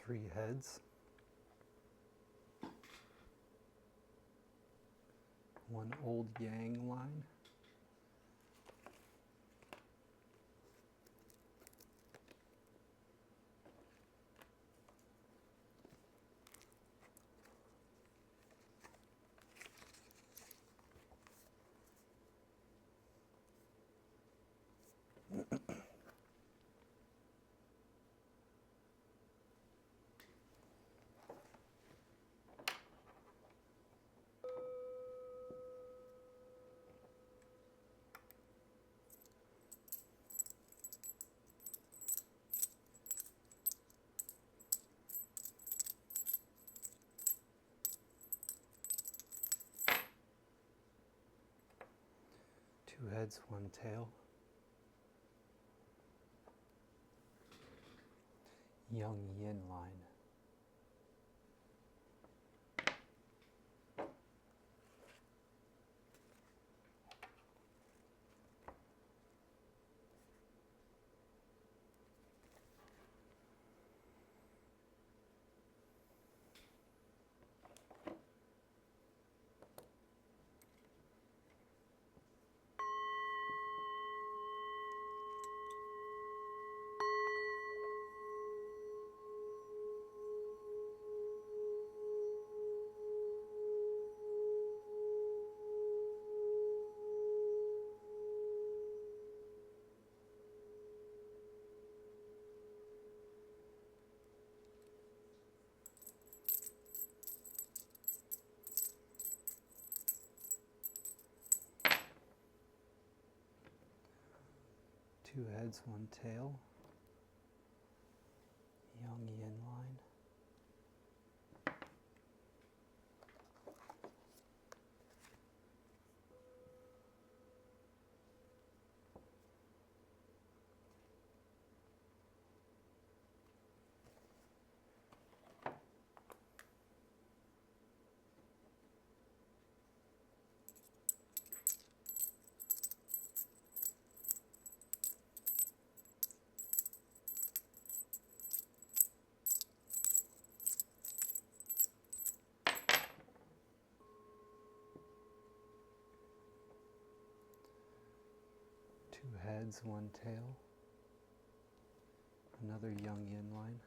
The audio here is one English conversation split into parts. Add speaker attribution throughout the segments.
Speaker 1: Three heads, one old yang line, two heads, one tail, yang yin line. Two heads, one tail, yang yin line. Two heads, one tail, another yang yin line.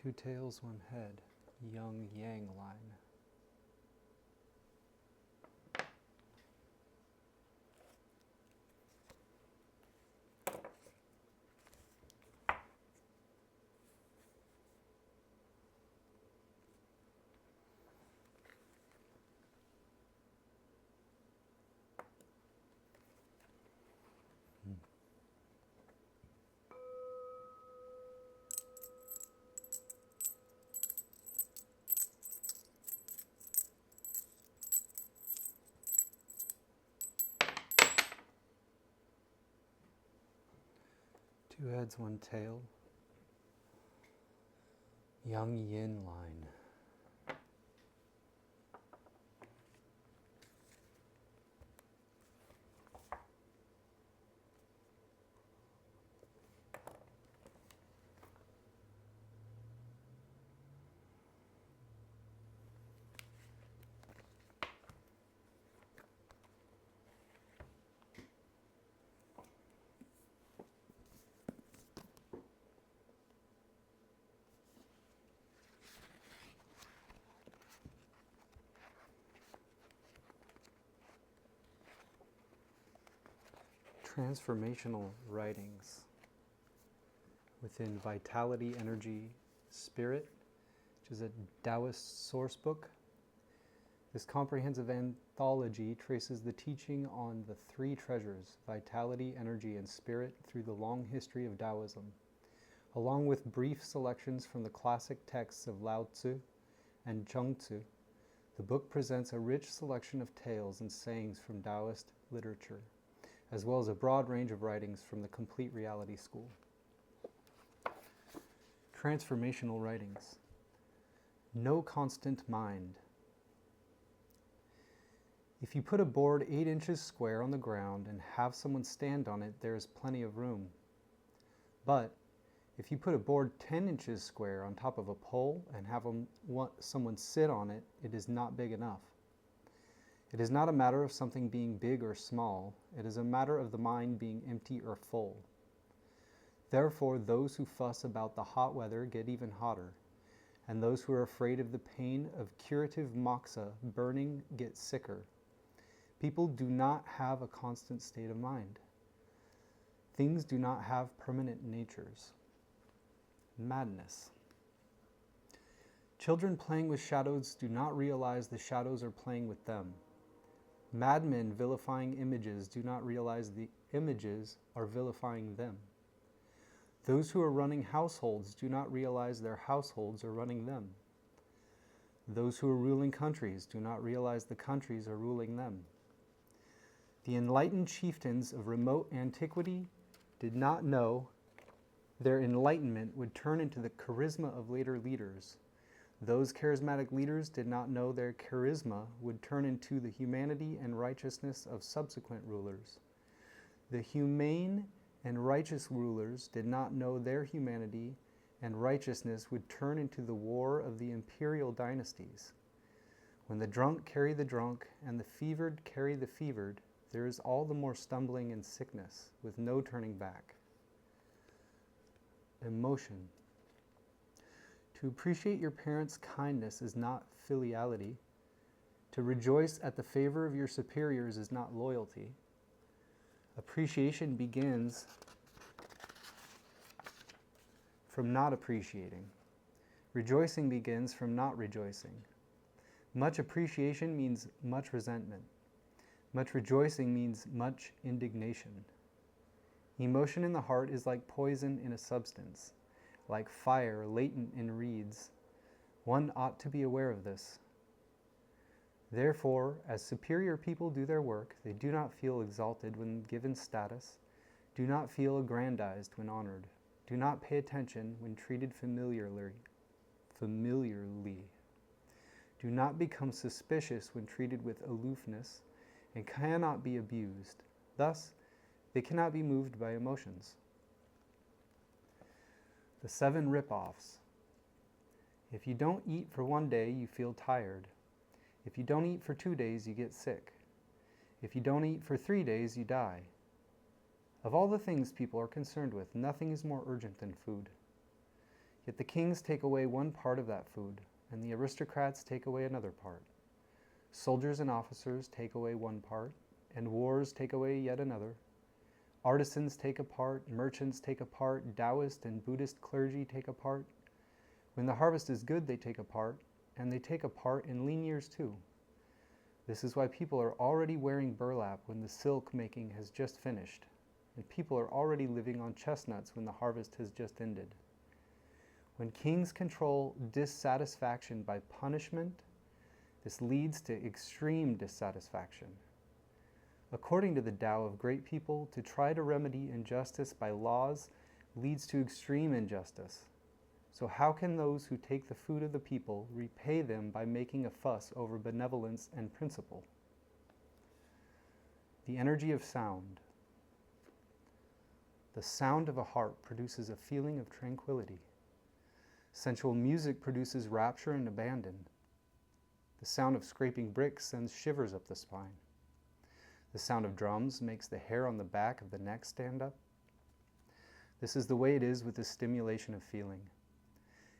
Speaker 1: Two tails, one head, yang yang line. Two heads, one tail, yang yin line. Transformational writings within Vitality, Energy, Spirit, which is a Taoist source book. This comprehensive anthology traces the teaching on the three treasures, vitality, energy, and spirit, through the long history of Taoism. Along with brief selections from the classic texts of Lao Tzu and Zheng Tzu, the book presents a rich selection of tales and sayings from Taoist literature, as well as a broad range of writings from the Complete Reality School. Transformational writings. No constant mind. If you put a board 8 inches square on the ground and have someone stand on it, there is plenty of room. But if you put a board 10 inches square on top of a pole and have someone sit on it, it is not big enough. It is not a matter of something being big or small. It is a matter of the mind being empty or full. Therefore, those who fuss about the hot weather get even hotter, and those who are afraid of the pain of curative moksha burning get sicker. People do not have a constant state of mind. Things do not have permanent natures. Madness. Children playing with shadows do not realize the shadows are playing with them. Madmen vilifying images do not realize the images are vilifying them. Those who are running households do not realize their households are running them. Those who are ruling countries do not realize the countries are ruling them. The enlightened chieftains of remote antiquity did not know their enlightenment would turn into the charisma of later leaders. Those charismatic leaders did not know their charisma would turn into the humanity and righteousness of subsequent rulers. The humane and righteous rulers did not know their humanity and righteousness would turn into the war of the imperial dynasties. When the drunk carry the drunk and the fevered carry the fevered, there is all the more stumbling and sickness, with no turning back. Emotion. To appreciate your parents' kindness is not filiality. To rejoice at the favor of your superiors is not loyalty. Appreciation begins from not appreciating. Rejoicing begins from not rejoicing. Much appreciation means much resentment. Much rejoicing means much indignation. Emotion in the heart is like poison in a substance, like fire latent in reeds. One ought to be aware of this. Therefore, as superior people do their work, they do not feel exalted when given status, do not feel aggrandized when honored, do not pay attention when treated familiarly, do not become suspicious when treated with aloofness, and cannot be abused. Thus, they cannot be moved by emotions. The 7 rip-offs. If you don't eat for 1 day, you feel tired. If you don't eat for 2 days, you get sick. If you don't eat for 3 days, you die. Of all the things people are concerned with, nothing is more urgent than food. Yet the kings take away one part of that food, and the aristocrats take away another part. Soldiers and officers take away one part, and wars take away yet another. Artisans take a part, merchants take a part, Taoist and Buddhist clergy take a part. When the harvest is good, they take a part, and they take a part in lean years too. This is why people are already wearing burlap when the silk making has just finished, and people are already living on chestnuts when the harvest has just ended. When kings control dissatisfaction by punishment, this leads to extreme dissatisfaction. According to the Tao of great people, to try to remedy injustice by laws leads to extreme injustice. So how can those who take the food of the people repay them by making a fuss over benevolence and principle? The energy of sound. The sound of a harp produces a feeling of tranquility. Sensual music produces rapture and abandon. The sound of scraping bricks sends shivers up the spine. The sound of drums makes the hair on the back of the neck stand up. This is the way it is with the stimulation of feeling.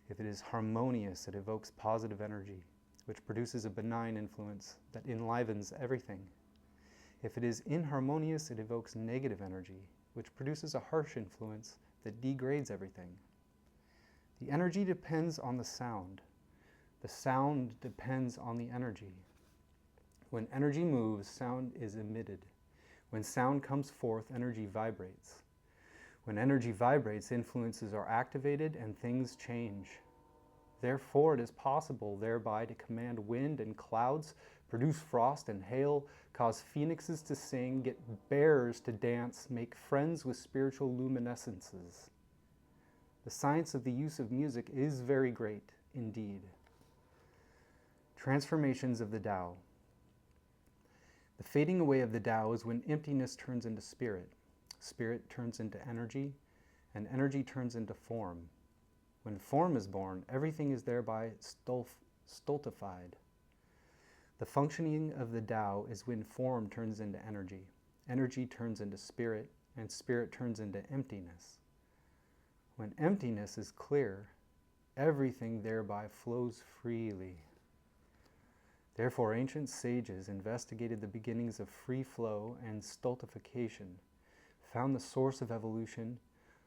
Speaker 1: If it is harmonious, it evokes positive energy, which produces a benign influence that enlivens everything. If it is inharmonious, it evokes negative energy, which produces a harsh influence that degrades everything. The energy depends on the sound. The sound depends on the energy. When energy moves, sound is emitted. When sound comes forth, energy vibrates. When energy vibrates, influences are activated and things change. Therefore, it is possible thereby to command wind and clouds, produce frost and hail, cause phoenixes to sing, get bears to dance, make friends with spiritual luminescences. The science of the use of music is very great indeed. Transformations of the Tao. The fading away of the Tao is when emptiness turns into spirit, spirit turns into energy, and energy turns into form. When form is born, everything is thereby stultified. The functioning of the Tao is when form turns into energy, energy turns into spirit, and spirit turns into emptiness. When emptiness is clear, everything thereby flows freely. Therefore, ancient sages investigated the beginnings of free flow and stultification, found the source of evolution,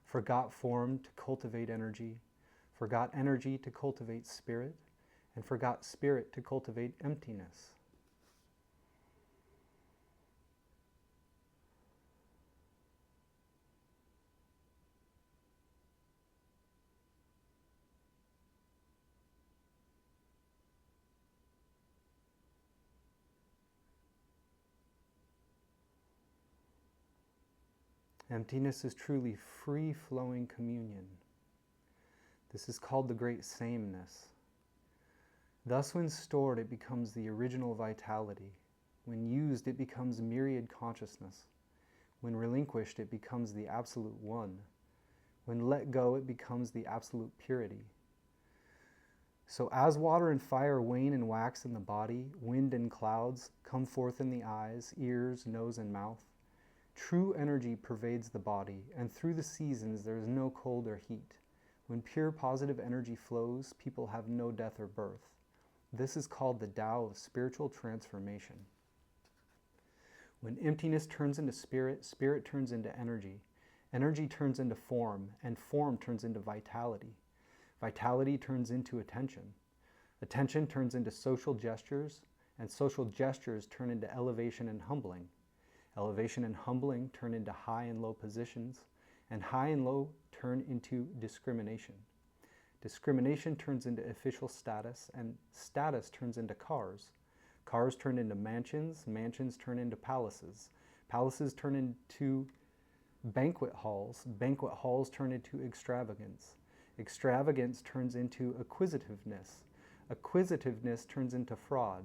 Speaker 1: forgot form to cultivate energy, forgot energy to cultivate spirit, and forgot spirit to cultivate emptiness. Emptiness is truly free-flowing communion. This is called the great sameness. Thus, when stored, it becomes the original vitality. When used, it becomes myriad consciousness. When relinquished, it becomes the absolute one. When let go, it becomes the absolute purity. So as water and fire wane and wax in the body, wind and clouds come forth in the eyes, ears, nose, and mouth, true energy pervades the body, and through the seasons there is no cold or heat. When pure positive energy flows, people have no death or birth. This is called the Tao of spiritual transformation. When emptiness turns into spirit, spirit turns into energy, energy turns into form, and form turns into vitality. Vitality turns into attention. Attention turns into social gestures, and social gestures turn into elevation and humbling. Elevation and humbling turn into high and low positions, and high and low turn into discrimination. Discrimination turns into official status, and status turns into cars. Cars turn into mansions, mansions turn into palaces. Palaces turn into banquet halls turn into extravagance. Extravagance turns into acquisitiveness. Acquisitiveness turns into fraud.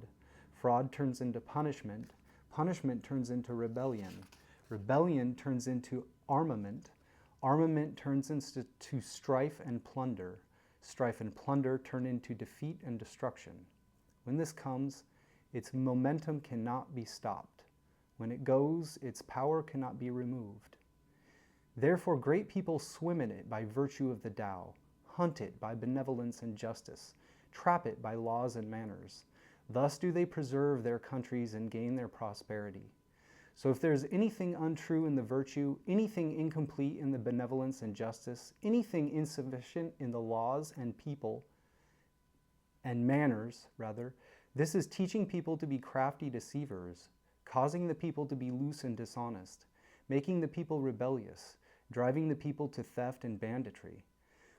Speaker 1: Fraud turns into punishment. Punishment turns into rebellion. Rebellion turns into armament. Armament turns into strife and plunder. Strife and plunder turn into defeat and destruction. When this comes, its momentum cannot be stopped. When it goes, its power cannot be removed. Therefore, great people swim in it by virtue of the Tao, hunt it by benevolence and justice, trap it by laws and manners. Thus do they preserve their countries and gain their prosperity. So if there is anything untrue in the virtue, anything incomplete in the benevolence and justice, anything insufficient in the laws and people, and manners, rather, this is teaching people to be crafty deceivers, causing the people to be loose and dishonest, making the people rebellious, driving the people to theft and banditry.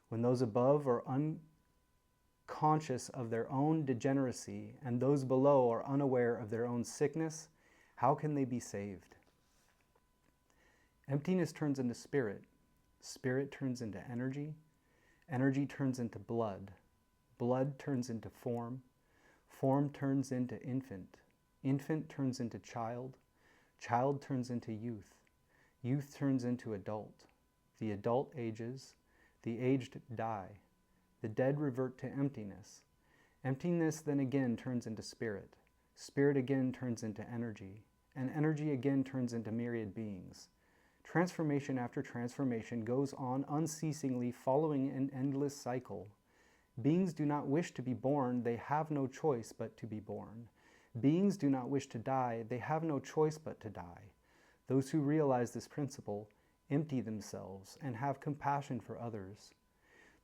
Speaker 1: When those above are unconscious of their own degeneracy, and those below are unaware of their own sickness, how can they be saved? Emptiness turns into spirit. Spirit turns into energy. Energy turns into blood. Blood turns into form. Form turns into infant. Infant turns into child. Child turns into youth. Youth turns into adult. The adult ages. The aged die. The dead revert to emptiness. Emptiness then again turns into spirit. Spirit again turns into energy. And energy again turns into myriad beings. Transformation after transformation goes on unceasingly, following an endless cycle. Beings do not wish to be born, they have no choice but to be born. Beings do not wish to die, they have no choice but to die. Those who realize this principle empty themselves and have compassion for others.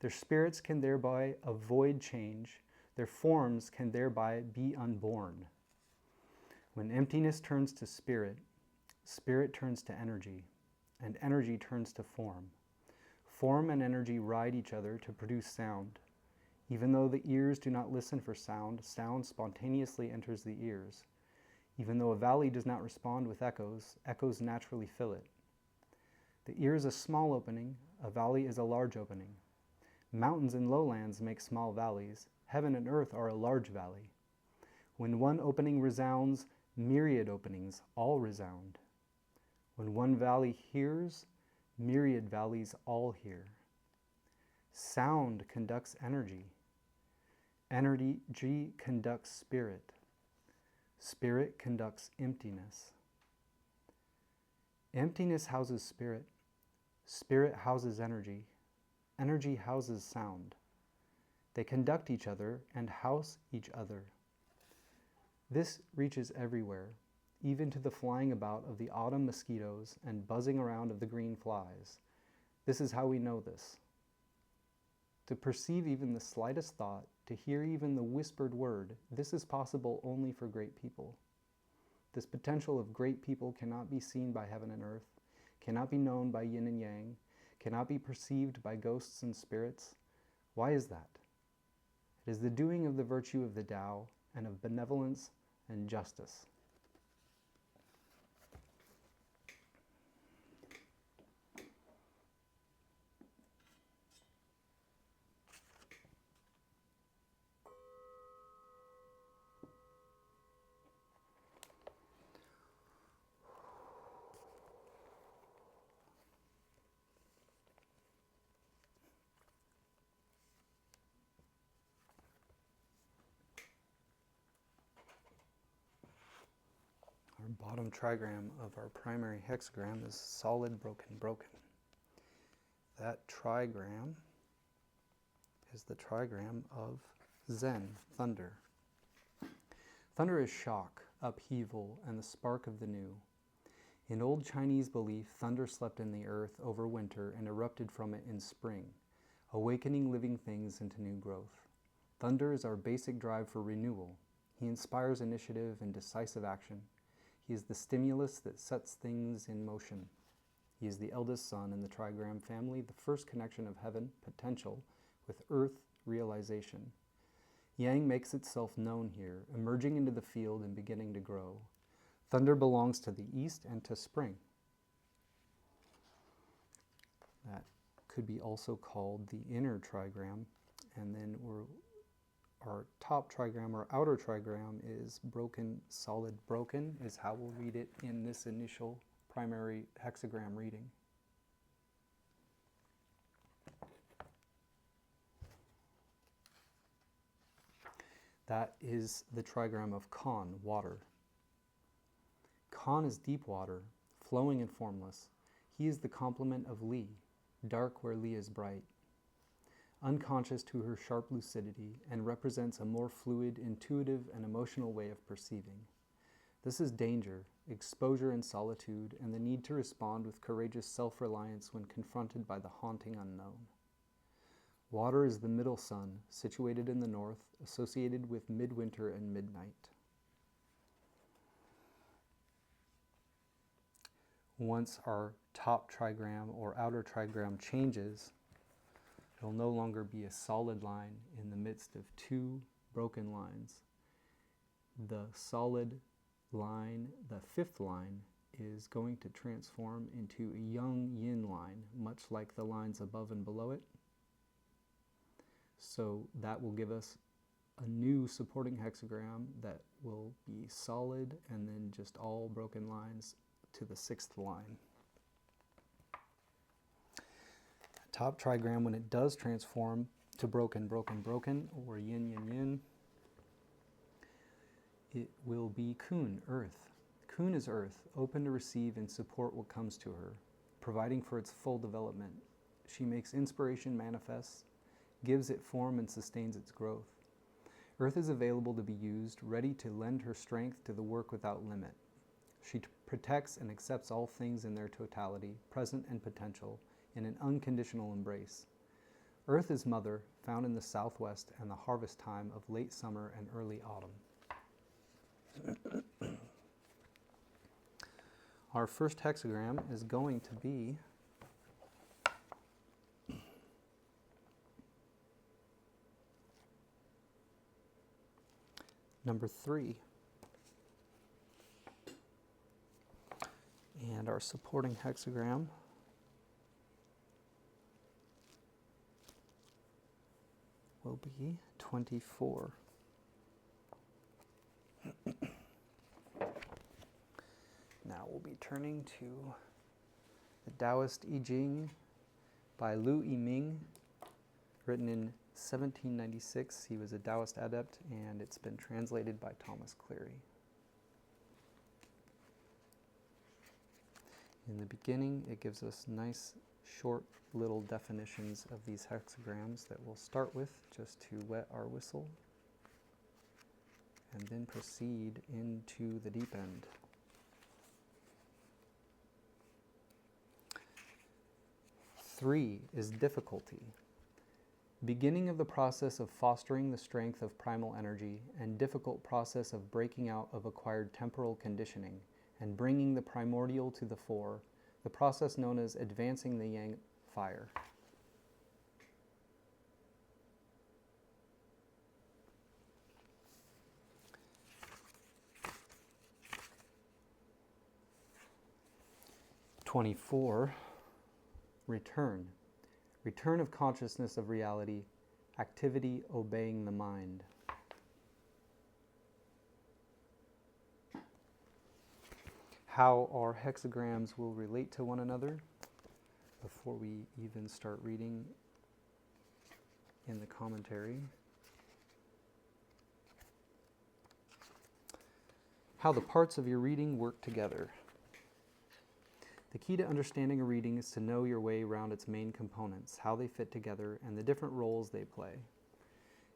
Speaker 1: Their spirits can thereby avoid change, their forms can thereby be unborn. When emptiness turns to spirit, spirit turns to energy, and energy turns to form. Form and energy ride each other to produce sound. Even though the ears do not listen for sound, sound spontaneously enters the ears. Even though a valley does not respond with echoes, echoes naturally fill it. The ear is a small opening, a valley is a large opening. Mountains and lowlands make small valleys. Heaven and earth are a large valley. When one opening resounds, myriad openings all resound. When one valley hears, myriad valleys all hear. Sound conducts energy. Energy conducts spirit. Spirit conducts emptiness. Emptiness houses spirit. Spirit houses energy. Energy houses sound. They conduct each other and house each other. This reaches everywhere, even to the flying about of the autumn mosquitoes and buzzing around of the green flies. This is how we know this. To perceive even the slightest thought, to hear even the whispered word, this is possible only for great people. This potential of great people cannot be seen by heaven and earth, cannot be known by yin and yang, cannot be perceived by ghosts and spirits. Why is that? It is the doing of the virtue of the Tao and of benevolence and justice. Our bottom trigram of our primary hexagram is solid, broken, broken. That trigram is the trigram of Zen, thunder. Thunder is shock, upheaval, and the spark of the new. In old Chinese belief, thunder slept in the earth over winter and erupted from it in spring, awakening living things into new growth. Thunder is our basic drive for renewal. He inspires initiative and decisive action. He is the stimulus that sets things in motion. He is the eldest son in the trigram family, the first connection of heaven, potential, with earth, realization. Yang makes itself known here, emerging into the field and beginning to grow. Thunder belongs to the east and to spring. That could be also called the inner trigram, and then our top trigram, or outer trigram, is broken, solid, broken, is how we'll read it in this initial primary hexagram reading. That is the trigram of Kan, water. Kan is deep water, flowing and formless. He is the complement of Li, dark where Li is bright, unconscious to her sharp lucidity, and represents a more fluid, intuitive, and emotional way of perceiving. This is danger, exposure and solitude, and the need to respond with courageous self-reliance when confronted by the haunting unknown. Water is the middle sun, situated in the north, associated with midwinter and midnight. Once our top trigram or outer trigram changes, it will no longer be a solid line in the midst of two broken lines. The solid line, the fifth line, is going to transform into a young yin line, much like the lines above and below it. So that will give us a new supporting hexagram that will be solid and then just all broken lines to the sixth line. Top trigram, when it does transform to broken, broken, broken, or yin, yin, yin, it will be Kun, earth. Kun is earth, open to receive and support what comes to her, providing for its full development. She makes inspiration manifest, gives it form and sustains its growth. Earth is available to be used, ready to lend her strength to the work without limit. She protects and accepts all things in their totality, present and potential, in an unconditional embrace. Earth is mother, found in the southwest and the harvest time of late summer and early autumn. Our first hexagram is going to be number 3. And our supporting hexagram will be 24. Now we'll be turning to the Taoist I-ming by I-ming, written in 1796. He was a Taoist adept, and it's been translated by Thomas Cleary. In the beginning, it gives us nice, short, little definitions of these hexagrams that we'll start with just to wet our whistle, and then proceed into the deep end. Three is difficulty. Beginning of the process of fostering the strength of primal energy and difficult process of breaking out of acquired temporal conditioning and bringing the primordial to the fore, the process known as advancing the yang fire. (24) Return. Return of consciousness of reality, activity obeying the mind. How our hexagrams will relate to one another before we even start reading in the commentary. How the parts of your reading work together. The key to understanding a reading is to know your way around its main components, how they fit together, and the different roles they play.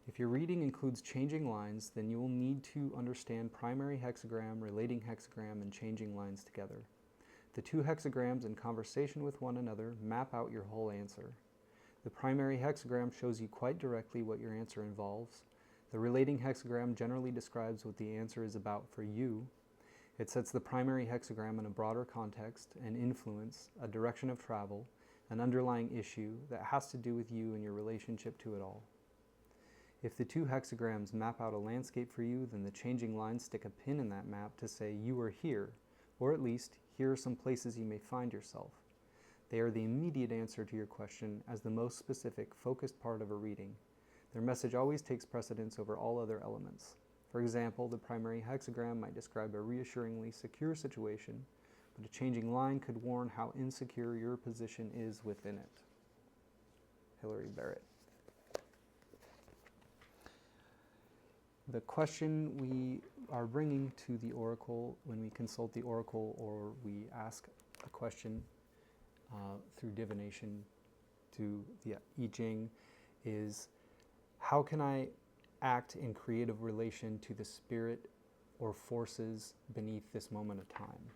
Speaker 1: If your reading includes changing lines, then you will need to understand primary hexagram, relating hexagram, and changing lines together. The two hexagrams in conversation with one another map out your whole answer. The primary hexagram shows you quite directly what your answer involves. The relating hexagram generally describes what the answer is about for you. It sets the primary hexagram in a broader context, an influence, a direction of travel, an underlying issue that has to do with you and your relationship to it all. If the two hexagrams map out a landscape for you, then the changing lines stick a pin in that map to say you are here, or at least here are some places you may find yourself. They are the immediate answer to your question as the most specific, focused part of a reading. Their message always takes precedence over all other elements. For example, the primary hexagram might describe a reassuringly secure situation, but a changing line could warn how insecure your position is within it. Hilary Barrett. The question we are bringing to the oracle when we consult the oracle or we ask a question through divination to the I Ching is, how can I act in creative relation to the spirit or forces beneath this moment of time?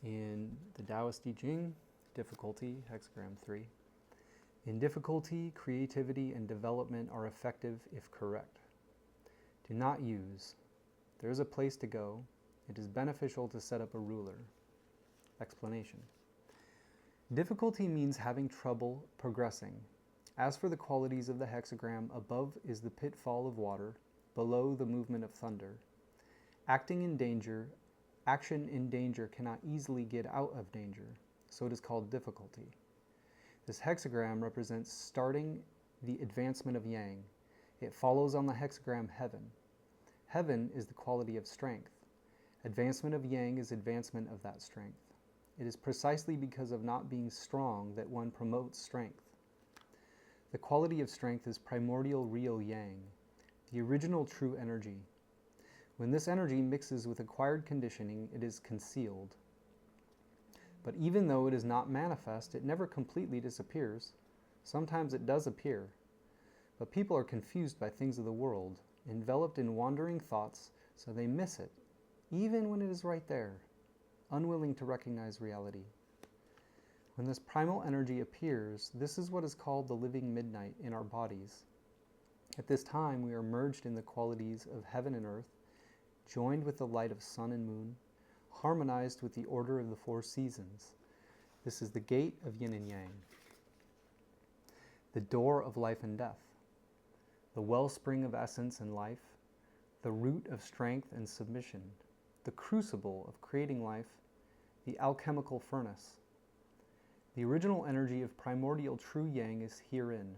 Speaker 1: In the Taoist I Ching, difficulty, hexagram 3. In difficulty, creativity and development are effective if correct. Do not use. There is a place to go. It is beneficial to set up a ruler. Explanation. Difficulty means having trouble progressing. As for the qualities of the hexagram, above is the pitfall of water, below the movement of thunder. Action in danger cannot easily get out of danger, so it is called difficulty. This hexagram represents starting the advancement of yang. It follows on the hexagram heaven. Heaven is the quality of strength. Advancement of yang is advancement of that strength. It is precisely because of not being strong that one promotes strength. The quality of strength is primordial real yang, the original true energy. When this energy mixes with acquired conditioning, it is concealed. But even though it is not manifest, it never completely disappears. Sometimes it does appear. But people are confused by things of the world, enveloped in wandering thoughts, so they miss it, even when it is right there, unwilling to recognize reality. When this primal energy appears, this is what is called the living midnight in our bodies. At this time, we are merged in the qualities of heaven and earth, joined with the light of sun and moon, harmonized with the order of the four seasons. This is the gate of yin and yang, the door of life and death, the wellspring of essence and life, the root of strength and submission, the crucible of creating life, the alchemical furnace. The original energy of primordial true yang is herein.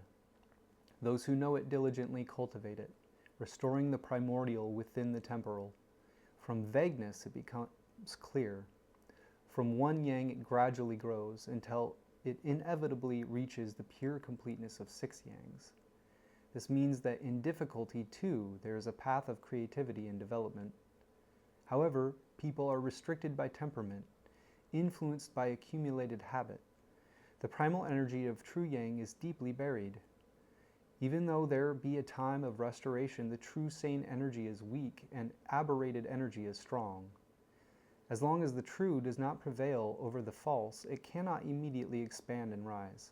Speaker 1: Those who know it diligently cultivate it, restoring the primordial within the temporal. From vagueness it becomes clear. From one yang it gradually grows until it inevitably reaches the pure completeness of 6 yangs. This means that in difficulty, too, there is a path of creativity and development. However, people are restricted by temperament, influenced by accumulated habit. The primal energy of true yang is deeply buried. Even though there be a time of restoration, the true sane energy is weak and aberrated energy is strong. As long as the true does not prevail over the false, it cannot immediately expand and rise.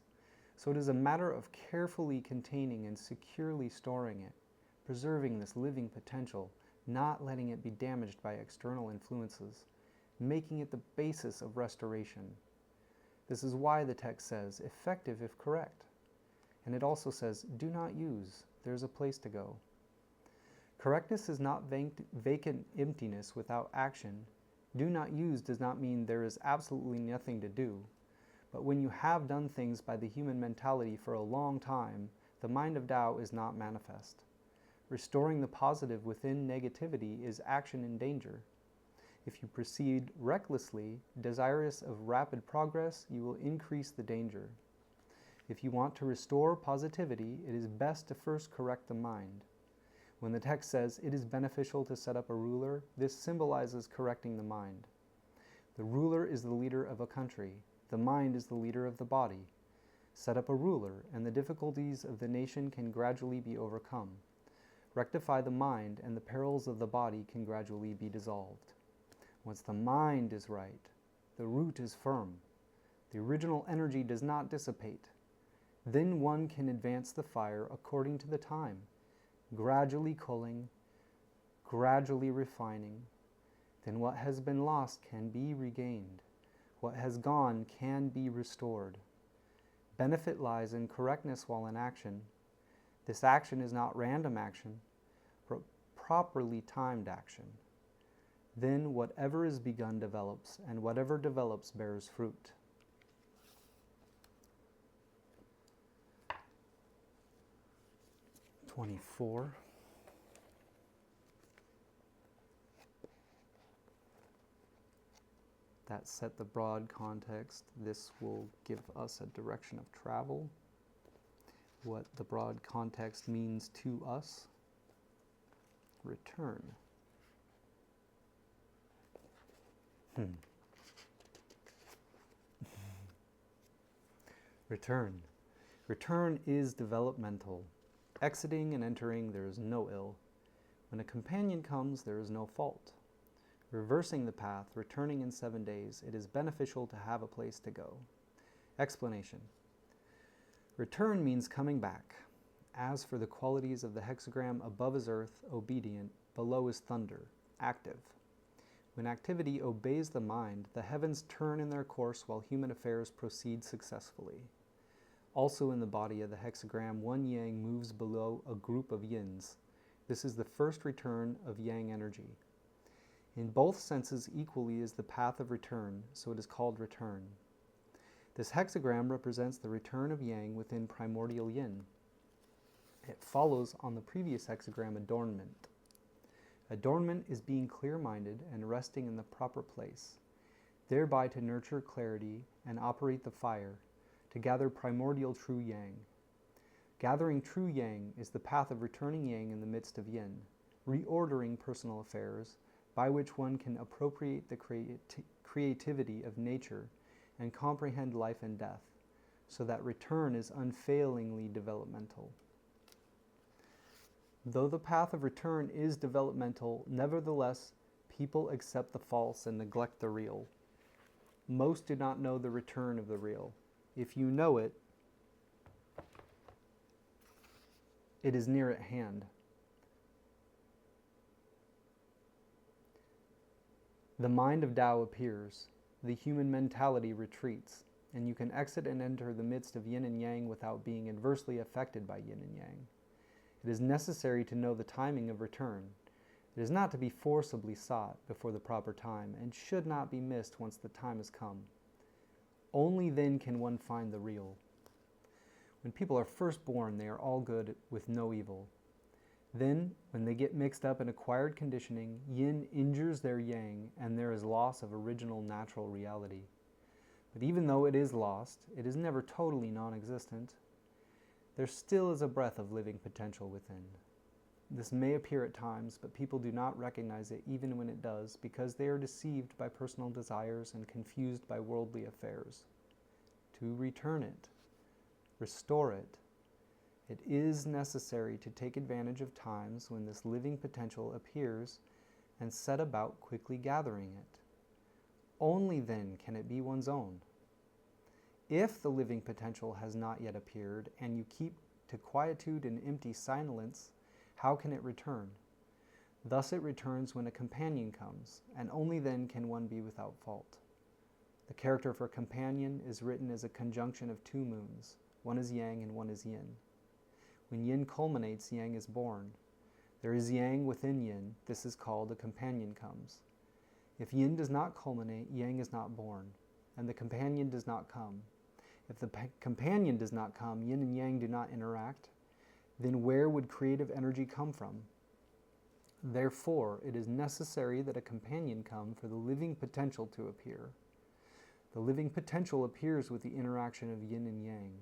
Speaker 1: So it is a matter of carefully containing and securely storing it, preserving this living potential, not letting it be damaged by external influences, making it the basis of restoration. This is why the text says, effective if correct. And it also says, do not use, there's a place to go. Correctness is not vacant emptiness without action. Do not use does not mean there is absolutely nothing to do. But when you have done things by the human mentality for a long time, the mind of Tao is not manifest. Restoring the positive within negativity is action in danger. If you proceed recklessly, desirous of rapid progress, you will increase the danger. If you want to restore positivity, it is best to first correct the mind. When the text says it is beneficial to set up a ruler, this symbolizes correcting the mind. The ruler is the leader of a country. The mind is the leader of the body. Set up a ruler, and the difficulties of the nation can gradually be overcome. Rectify the mind, and the perils of the body can gradually be dissolved. Once the mind is right, the root is firm. The original energy does not dissipate. Then one can advance the fire according to the time, gradually cooling, gradually refining. Then what has been lost can be regained. What has gone can be restored. Benefit lies in correctness while in action. This action is not random action, but properly timed action. Then whatever is begun develops, and whatever develops bears fruit. (24) That set the broad context. This will give us a direction of travel. What the broad context means to us. Return. Return. Return is developmental. Exiting and entering, there is no ill. When a companion comes, there is no fault. Reversing the path, returning in 7 days, it is beneficial to have a place to go. Explanation. Return means coming back. As for the qualities of the hexagram, above is earth, obedient, below is thunder, active. When activity obeys the mind, the heavens turn in their course while human affairs proceed successfully. Also in the body of the hexagram, one yang moves below a group of yins. This is the first return of yang energy. In both senses equally is the path of return, so it is called return. This hexagram represents the return of yang within primordial yin. It follows on the previous hexagram adornment. Adornment is being clear-minded and resting in the proper place, thereby to nurture clarity and operate the fire, to gather primordial true yang. Gathering true yang is the path of returning yang in the midst of yin, reordering personal affairs, by which one can appropriate the creativity of nature and comprehend life and death, so that return is unfailingly developmental. Though the path of return is developmental, nevertheless, people accept the false and neglect the real. Most do not know the return of the real. If you know it, it is near at hand. The mind of Tao appears, the human mentality retreats, and you can exit and enter the midst of yin and yang without being adversely affected by yin and yang. It is necessary to know the timing of return. It is not to be forcibly sought before the proper time, and should not be missed once the time has come. Only then can one find the real. When people are first born, they are all good with no evil. Then, when they get mixed up in acquired conditioning, yin injures their yang, and there is loss of original natural reality. But even though it is lost, it is never totally non-existent. There still is a breath of living potential within. This may appear at times, but people do not recognize it even when it does, because they are deceived by personal desires and confused by worldly affairs. To return it, restore it, it is necessary to take advantage of times when this living potential appears and set about quickly gathering it. Only then can it be one's own. If the living potential has not yet appeared and you keep to quietude and empty silence, how can it return? Thus it returns when a companion comes, and only then can one be without fault. The character for companion is written as a conjunction of two moons. One is yang and one is yin. When yin culminates, yang is born. There is yang within yin. This is called a companion comes. If yin does not culminate, yang is not born, and the companion does not come. If the companion does not come, yin and yang do not interact, then where would creative energy come from? Therefore, it is necessary that a companion come for the living potential to appear. The living potential appears with the interaction of yin and yang.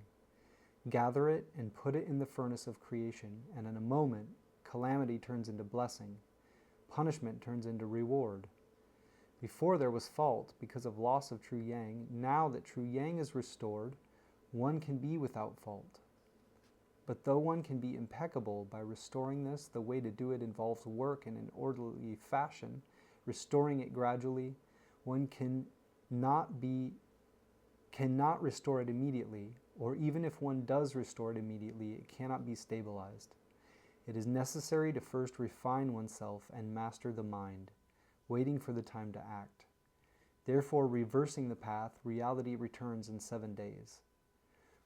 Speaker 1: Gather it and put it in the furnace of creation, and in a moment, calamity turns into blessing. Punishment turns into reward. Before there was fault because of loss of true yang. Now that true yang is restored, one can be without fault. But though one can be impeccable by restoring this, the way to do it involves work in an orderly fashion, restoring it gradually. One cannot restore it immediately, or even if one does restore it immediately, it cannot be stabilized. It is necessary to first refine oneself and master the mind, waiting for the time to act. Therefore, reversing the path, reality returns in 7 days.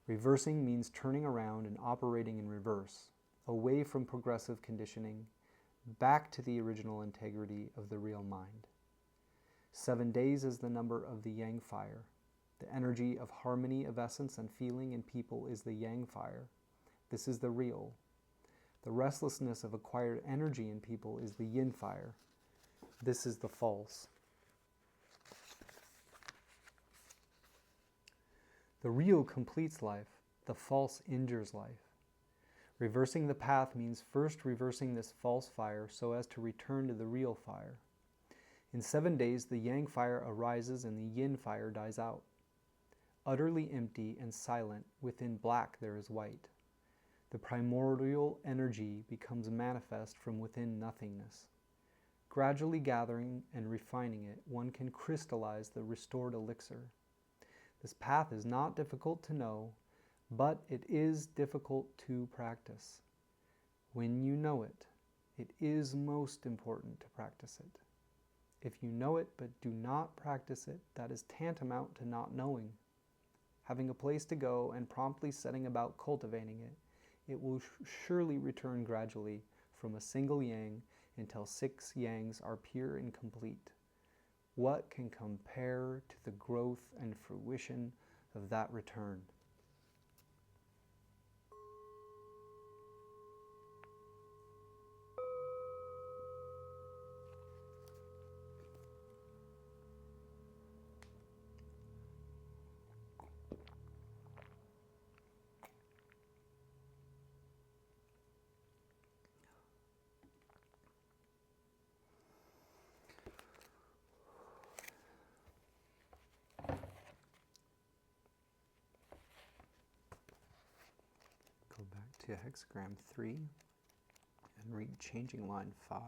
Speaker 1: Reversing means turning around and operating in reverse, away from progressive conditioning, back to the original integrity of the real mind. 7 days is the number of the yang fire. The energy of harmony of essence and feeling in people is the yang fire. This is the real. The restlessness of acquired energy in people is the yin fire. This is the false. The real completes life. The false injures life. Reversing the path means first reversing this false fire so as to return to the real fire. In 7 days, the yang fire arises and the yin fire dies out. Utterly empty and silent, within black there is white. The primordial energy becomes manifest from within nothingness. Gradually gathering and refining it, one can crystallize the restored elixir. This path is not difficult to know, but it is difficult to practice. When you know it, it is most important to practice it. If you know it but do not practice it, that is tantamount to not knowing. Having a place to go and promptly setting about cultivating it, it will surely return gradually from a single yang until 6 yangs are pure and complete. What can compare to the growth and fruition of that return? to hexagram 3 and read changing line 5.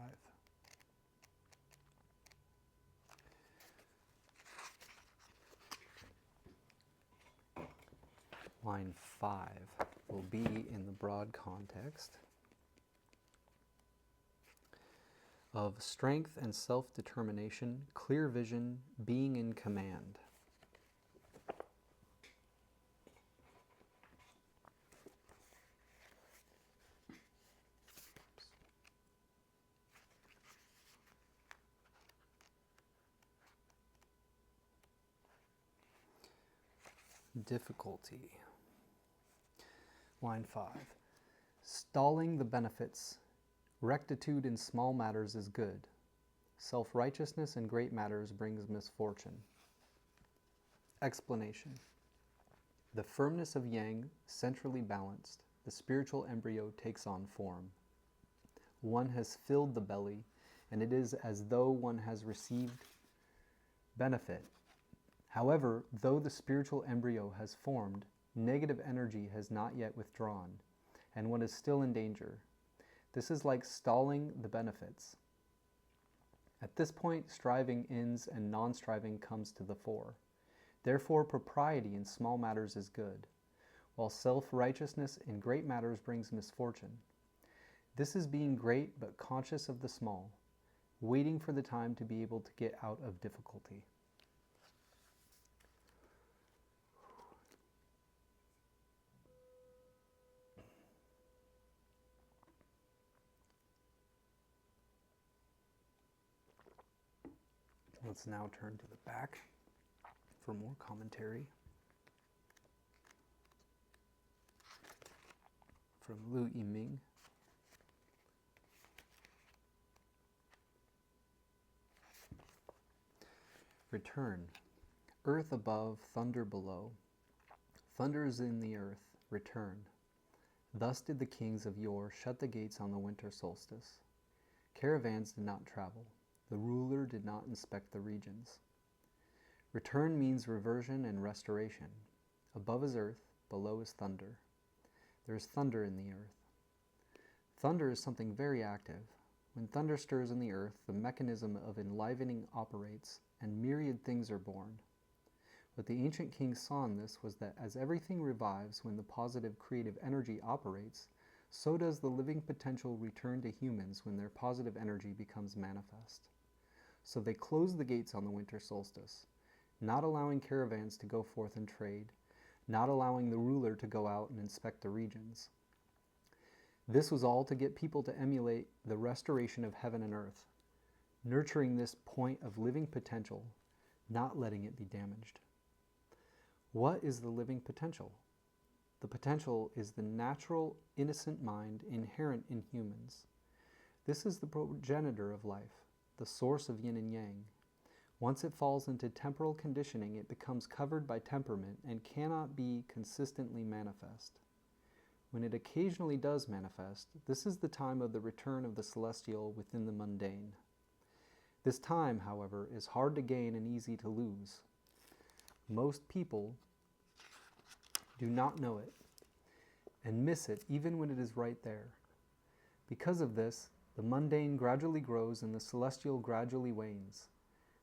Speaker 1: Line 5 will be in the broad context of strength and self-determination, clear vision, being in command. Difficulty. Line 5. Stalling the benefits. Rectitude in small matters is good. Self-righteousness in great matters brings misfortune. Explanation. The firmness of yang, centrally balanced, the spiritual embryo takes on form. One has filled the belly, and it is as though one has received benefit. However, though the spiritual embryo has formed, negative energy has not yet withdrawn, and one is still in danger. This is like stalling the benefits. At this point, striving ends and non-striving comes to the fore. Therefore, propriety in small matters is good, while self-righteousness in great matters brings misfortune. This is being great but conscious of the small, waiting for the time to be able to get out of difficulty. Let's now turn to the back for more commentary from I-ming. Return. Earth above, thunder below. Thunder is in the earth. Return. Thus did the kings of yore shut the gates on the winter solstice. Caravans did not travel. The ruler did not inspect the regions. Return means reversion and restoration. Above is earth, below is thunder. There is thunder in the earth. Thunder is something very active. When thunder stirs in the earth, the mechanism of enlivening operates, and myriad things are born. What the ancient kings saw in this was that as everything revives when the positive creative energy operates, so does the living potential return to humans when their positive energy becomes manifest. So they closed the gates on the winter solstice, not allowing caravans to go forth and trade, not allowing the ruler to go out and inspect the regions. This was all to get people to emulate the restoration of heaven and earth, nurturing this point of living potential, not letting it be damaged. What is the living potential? The potential is the natural, innocent mind inherent in humans. This is the progenitor of life, the source of yin and yang. Once it falls into temporal conditioning, it becomes covered by temperament and cannot be consistently manifest. When it occasionally does manifest, this is the time of the return of the celestial within the mundane. This time, however, is hard to gain and easy to lose. Most people do not know it and miss it even when it is right there. Because of this, the mundane gradually grows and the celestial gradually wanes.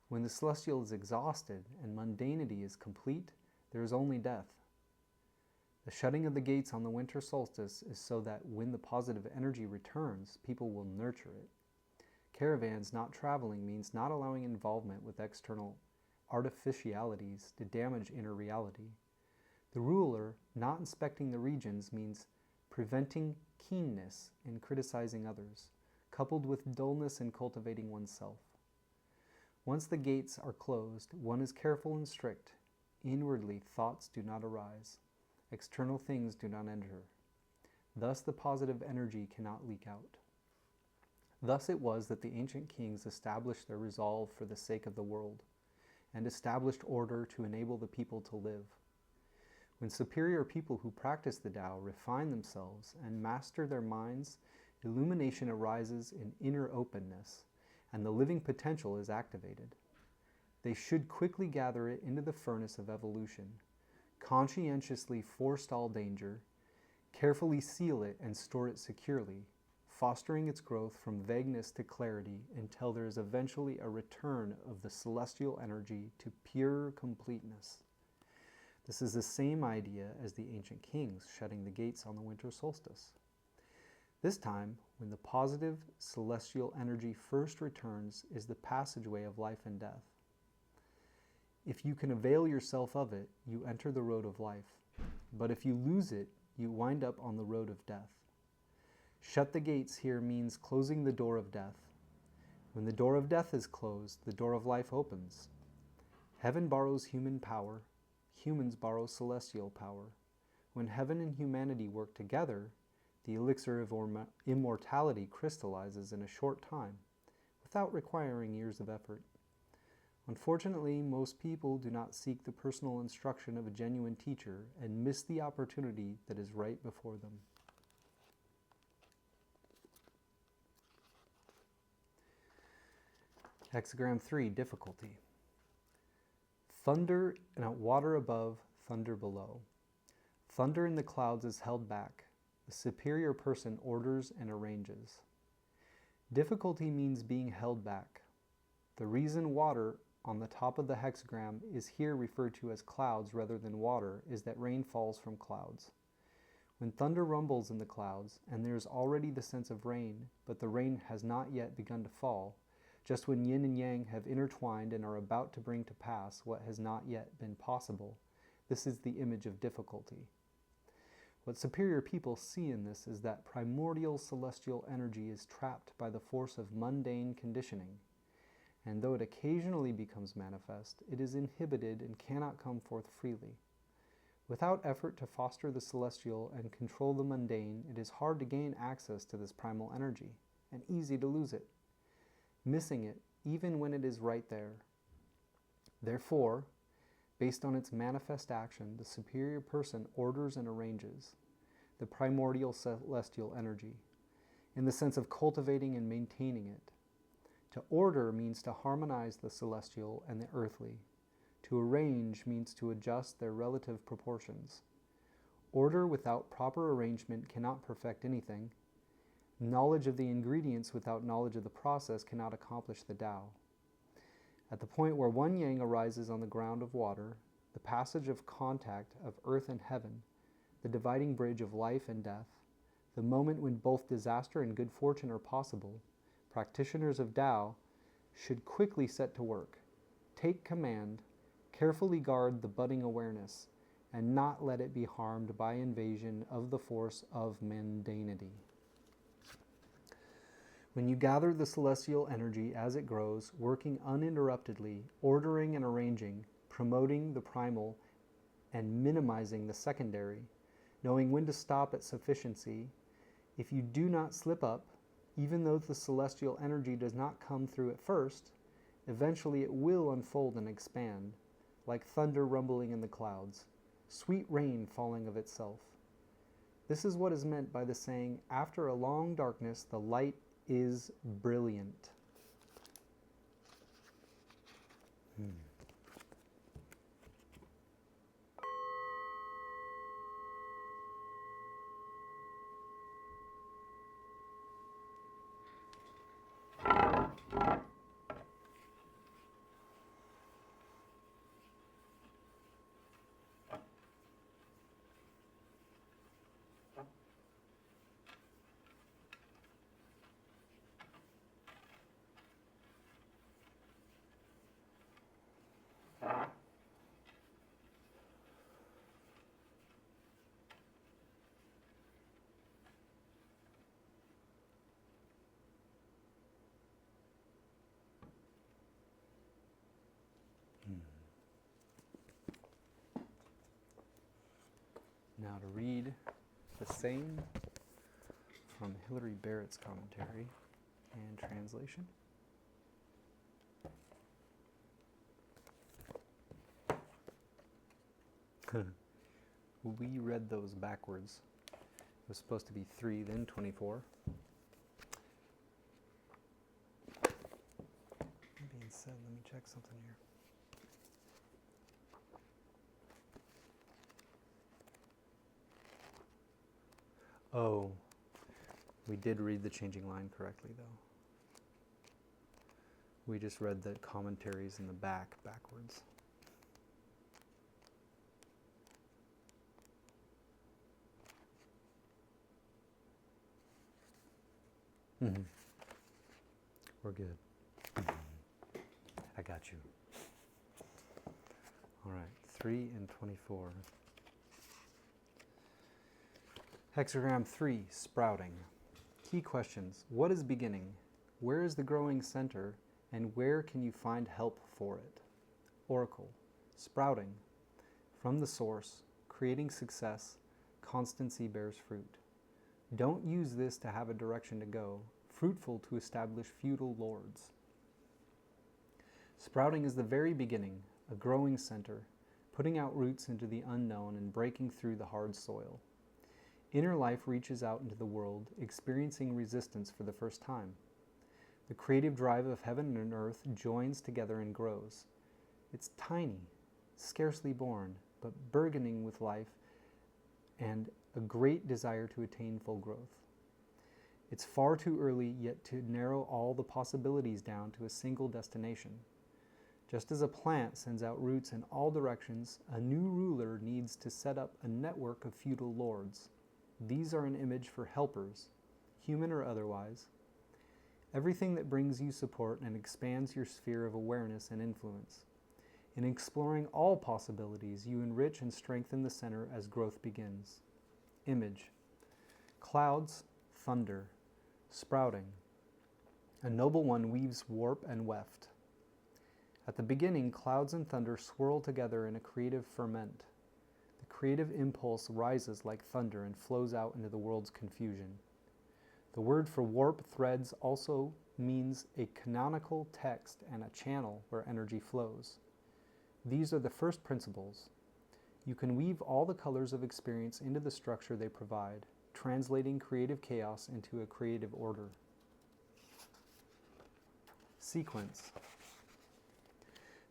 Speaker 1: When the celestial is exhausted and mundanity is complete, there is only death. The shutting of the gates on the winter solstice is so that when the positive energy returns, people will nurture it. Caravans not traveling means not allowing involvement with external artificialities to damage inner reality. The ruler not inspecting the regions means preventing keenness in criticizing others, coupled with dullness in cultivating oneself. Once the gates are closed, one is careful and strict. Inwardly, thoughts do not arise. External things do not enter. Thus the positive energy cannot leak out. Thus it was that the ancient kings established their resolve for the sake of the world, and established order to enable the people to live. When superior people who practice the Tao refine themselves and master their minds, illumination arises in inner openness, and the living potential is activated. They should quickly gather it into the furnace of evolution, conscientiously forestall danger, Carefully seal it and store it securely, fostering its growth from vagueness to clarity until there is eventually a return of the celestial energy to pure completeness. This is the same idea as the ancient kings shutting the gates on the winter solstice. This time, when the positive celestial energy first returns, is the passageway of life and death. If you can avail yourself of it, you enter the road of life. But if you lose it, you wind up on the road of death. Shut the gates here means closing the door of death. When the door of death is closed, the door of life opens. Heaven borrows human power. Humans borrow celestial power. When heaven and humanity work together, the elixir of immortality crystallizes in a short time, without requiring years of effort. Unfortunately, most people do not seek the personal instruction of a genuine teacher and miss the opportunity that is right before them. Hexagram 3, difficulty. Thunder and water above, thunder below. Thunder in the clouds is held back. The superior person orders and arranges. Difficulty means being held back. The reason water on the top of the hexagram is here referred to as clouds rather than water is that rain falls from clouds. When thunder rumbles in the clouds, and there is already the sense of rain, but the rain has not yet begun to fall, just when yin and yang have intertwined and are about to bring to pass what has not yet been possible, this is the image of difficulty. What superior people see in this is that primordial celestial energy is trapped by the force of mundane conditioning, and though it occasionally becomes manifest, it is inhibited and cannot come forth freely. Without effort to foster the celestial and control the mundane, it is hard to gain access to this primal energy, and easy to lose it, missing it even when it is right there. Therefore, based on its manifest action, the superior person orders and arranges the primordial celestial energy, in the sense of cultivating and maintaining it. To order means to harmonize the celestial and the earthly. To arrange means to adjust their relative proportions. Order without proper arrangement cannot perfect anything. Knowledge of the ingredients without knowledge of the process cannot accomplish the Tao. At the point where one yang arises on the ground of water, the passage of contact of earth and heaven, the dividing bridge of life and death, the moment when both disaster and good fortune are possible, practitioners of Tao should quickly set to work, take command, carefully guard the budding awareness, and not let it be harmed by invasion of the force of mundanity. When you gather the celestial energy as it grows, working uninterruptedly, ordering and arranging, promoting the primal and minimizing the secondary, knowing when to stop at sufficiency, if you do not slip up, even though the celestial energy does not come through at first, eventually it will unfold and expand, like thunder rumbling in the clouds, sweet rain falling of itself. This is what is meant by the saying, after a long darkness, the light is brilliant. Now to read the same from Hilary Barrett's commentary and translation. We read those backwards. It was supposed to be 3, then 24. That being said, let me check something here. Oh, we did read the changing line correctly, though. We just read the commentaries in the back backwards. Mm-hmm. We're good. I got you. All right, 3 and 24. Hexagram 3, sprouting. Key questions. What is beginning? Where is the growing center? And where can you find help for it? Oracle. Sprouting. From the source, creating success, constancy bears fruit. Don't use this to have a direction to go, fruitful to establish feudal lords. Sprouting is the very beginning, a growing center, putting out roots into the unknown and breaking through the hard soil. Inner life reaches out into the world, experiencing resistance for the first time. The creative drive of heaven and earth joins together and grows. It's tiny, scarcely born, but burgeoning with life and a great desire to attain full growth. It's far too early yet to narrow all the possibilities down to a single destination. Just as a plant sends out roots in all directions, a new ruler needs to set up a network of feudal lords. These are an image for helpers, human or otherwise. Everything that brings you support and expands your sphere of awareness and influence. In exploring all possibilities, you enrich and strengthen the center as growth begins. Image. Clouds, thunder, sprouting. A noble one weaves warp and weft. At the beginning, clouds and thunder swirl together in a creative ferment. The creative impulse rises like thunder and flows out into the world's confusion. The word for warp threads also means a canonical text and a channel where energy flows. These are the first principles. You can weave all the colors of experience into the structure they provide, translating creative chaos into a creative order. Sequence.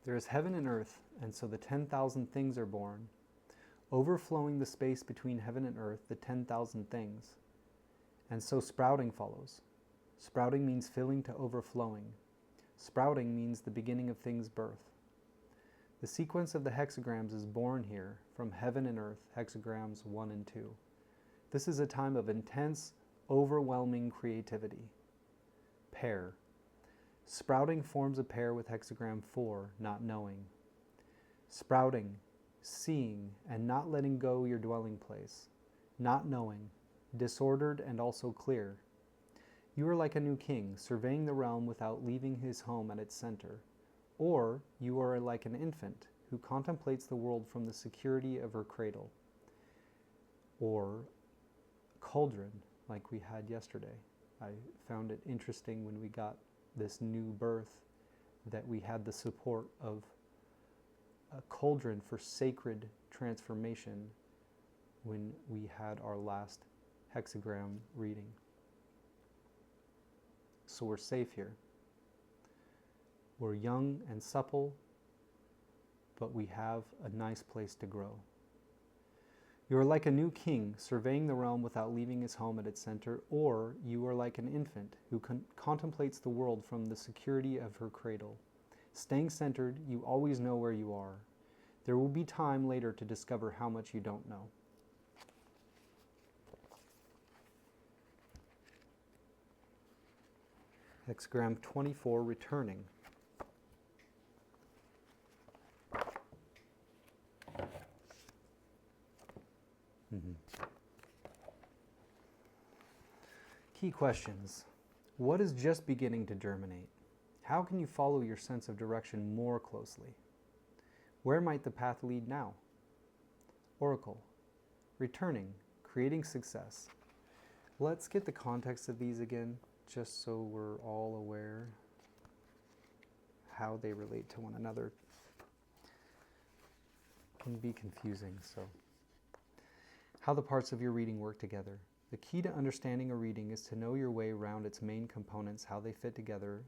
Speaker 1: There is heaven and earth, and so the 10,000 things are born. Overflowing the space between heaven and earth, the 10,000 things. And so sprouting follows. Sprouting means filling to overflowing. Sprouting means the beginning of things' birth. The sequence of the hexagrams is born here, from heaven and earth, hexagrams 1 and 2. This is a time of intense, overwhelming creativity. Pair. Sprouting forms a pair with hexagram 4, not knowing. Sprouting, seeing, and not letting go your dwelling place. Not knowing, disordered and also clear. You are like a new king, surveying the realm without leaving his home at its center. Or you are like an infant who contemplates the world from the security of her cradle. Or cauldron, like we had yesterday. I found it interesting when we got this new birth that we had the support of a cauldron for sacred transformation when we had our last hexagram reading. So we're safe here. We're young and supple, but we have a nice place to grow. You are like a new king, surveying the realm without leaving his home at its center, or you are like an infant who contemplates the world from the security of her cradle. Staying centered, you always know where you are. There will be time later to discover how much you don't know. Hexagram 24, returning. Key questions. What is just beginning to germinate? How can you follow your sense of direction more closely? Where might the path lead now? Oracle. Returning, creating success. Let's get the context of these again, just so we're all aware how they relate to one another. It can be confusing, so. How the parts of your reading work together. The key to understanding a reading is to know your way around its main components, how they fit together,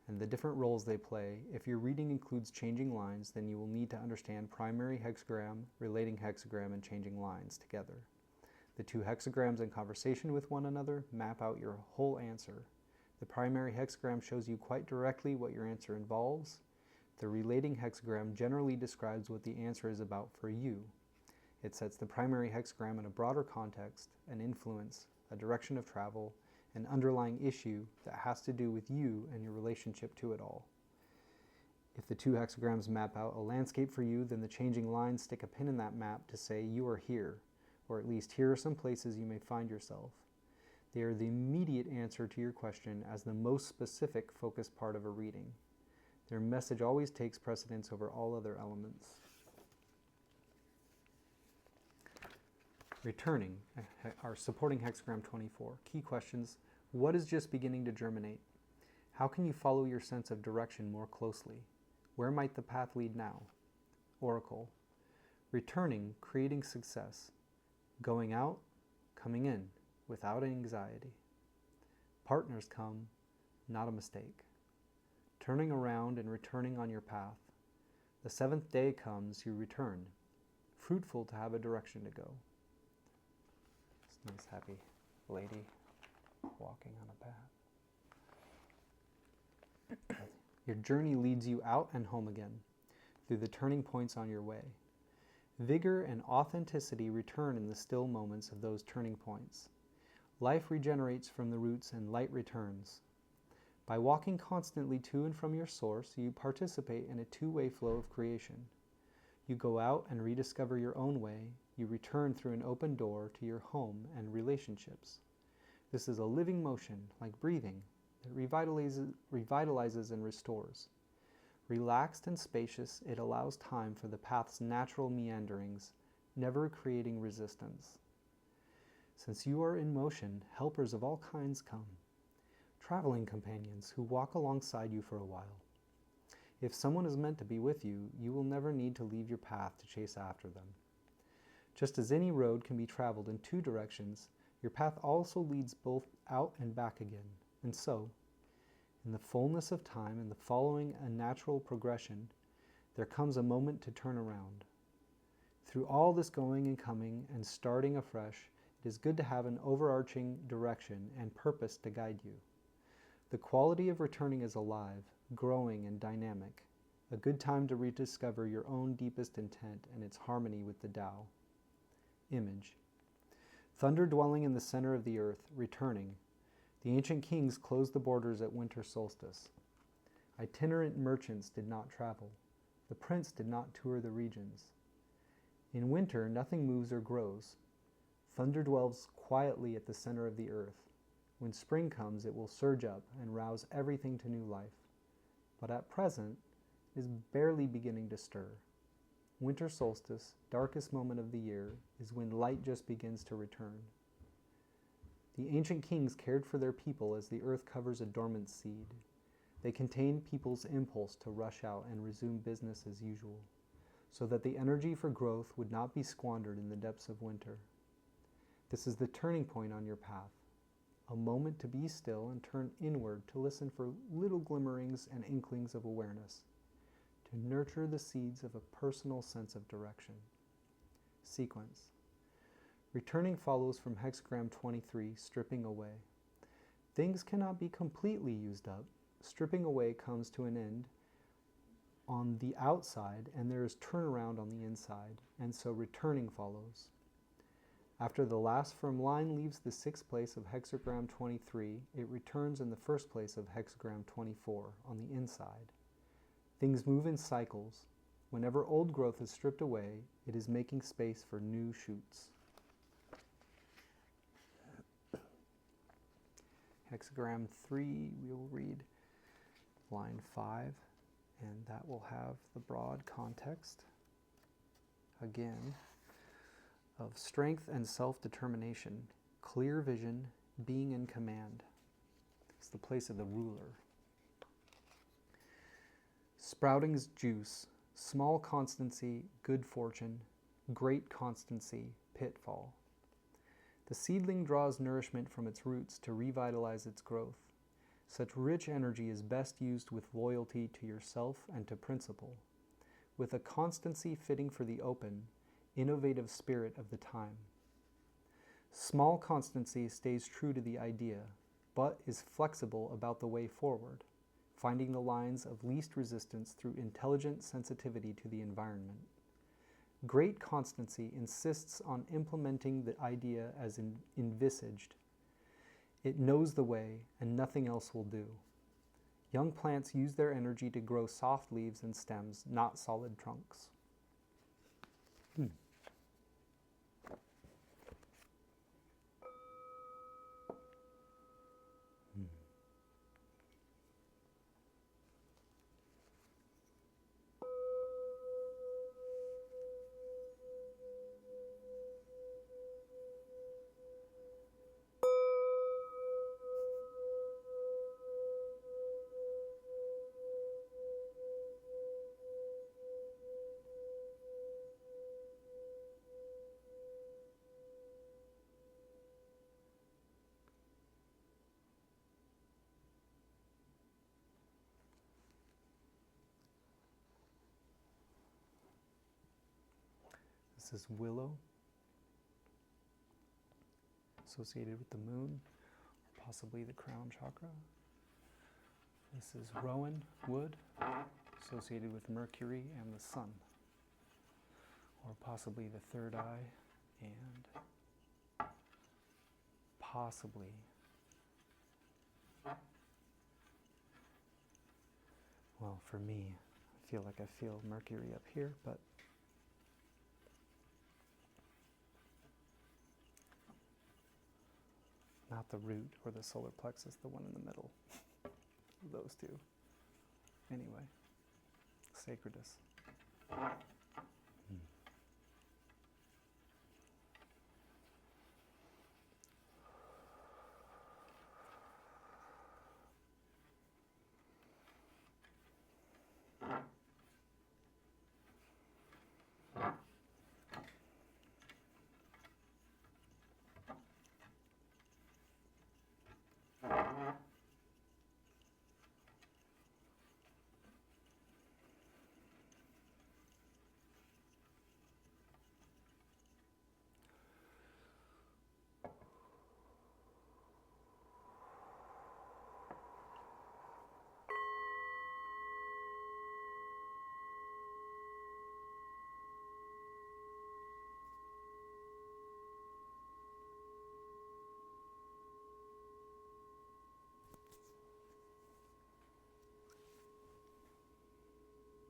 Speaker 1: and the different roles they play. If your reading includes changing lines, then you will need to understand primary hexagram, relating hexagram, and changing lines together. The two hexagrams in conversation with one another map out your whole answer. The primary hexagram shows you quite directly what your answer involves. The relating hexagram generally describes what the answer is about for you. It sets the primary hexagram in a broader context, an influence, a direction of travel, an underlying issue that has to do with you and your relationship to it all. If the two hexagrams map out a landscape for you, then the changing lines stick a pin in that map to say you are here, or at least here are some places you may find yourself. They are the immediate answer to your question as the most specific focused part of a reading. Their message always takes precedence over all other elements. Returning, our supporting hexagram 24. Key questions. What is just beginning to germinate? How can you follow your sense of direction more closely? Where might the path lead now? Oracle. Returning, creating success. Going out, coming in, without anxiety. Partners come, not a mistake. Turning around and returning on your path. The seventh day comes, you return. Fruitful to have a direction to go. This nice happy lady walking on a path. Your journey leads you out and home again, through the turning points on your way. Vigor and authenticity return in the still moments of those turning points. Life regenerates from the roots and light returns. By walking constantly to and from your source, you participate in a two-way flow of creation. You go out and rediscover your own way. You return through an open door to your home and relationships. This is a living motion, like breathing, that revitalizes and restores. Relaxed and spacious, it allows time for the path's natural meanderings, never creating resistance. Since you are in motion, helpers of all kinds come. Traveling companions who walk alongside you for a while. If someone is meant to be with you, you will never need to leave your path to chase after them. Just as any road can be traveled in two directions, your path also leads both out and back again. And so, in the fullness of time and the following a natural progression, there comes a moment to turn around. Through all this going and coming and starting afresh, it is good to have an overarching direction and purpose to guide you. The quality of returning is alive, growing, and dynamic, a good time to rediscover your own deepest intent and its harmony with the Tao. Image. Thunder dwelling in the center of the earth, returning. The ancient kings closed the borders at winter solstice. Itinerant merchants did not travel. The prince did not tour the regions. In winter, nothing moves or grows. Thunder dwells quietly at the center of the earth. When spring comes, it will surge up and rouse everything to new life. But at present, it is barely beginning to stir. Winter solstice, darkest moment of the year, is when light just begins to return. The ancient kings cared for their people as the earth covers a dormant seed. They contained people's impulse to rush out and resume business as usual, so that the energy for growth would not be squandered in the depths of winter. This is the turning point on your path, a moment to be still and turn inward to listen for little glimmerings and inklings of awareness, to nurture the seeds of a personal sense of direction. Sequence. Returning follows from hexagram 23, stripping away. Things cannot be completely used up. Stripping away comes to an end on the outside, and there is turnaround on the inside, and so returning follows. After the last firm line leaves the sixth place of hexagram 23, it returns in the first place of hexagram 24 on the inside. Things move in cycles. Whenever old growth is stripped away, it is making space for new shoots. Hexagram 3, we will read line 5, and that will have the broad context, again, of strength and self-determination, clear vision, being in command. It's the place of the ruler. Sprouting's juice, small constancy, good fortune, great constancy, pitfall. The seedling draws nourishment from its roots to revitalize its growth. Such rich energy is best used with loyalty to yourself and to principle, with a constancy fitting for the open, innovative spirit of the time. Small constancy stays true to the idea, but is flexible about the way forward, finding the lines of least resistance through intelligent sensitivity to the environment. Great constancy insists on implementing the idea as envisaged. It knows the way, and nothing else will do. Young plants use their energy to grow soft leaves and stems, not solid trunks. This is willow, associated with the moon, or possibly the crown chakra. This is rowan wood, associated with Mercury and the sun, or possibly the third eye, and possibly well, for me, I feel Mercury up here, but not the root or the solar plexus, the one in the middle. Those two. Anyway, sacredus.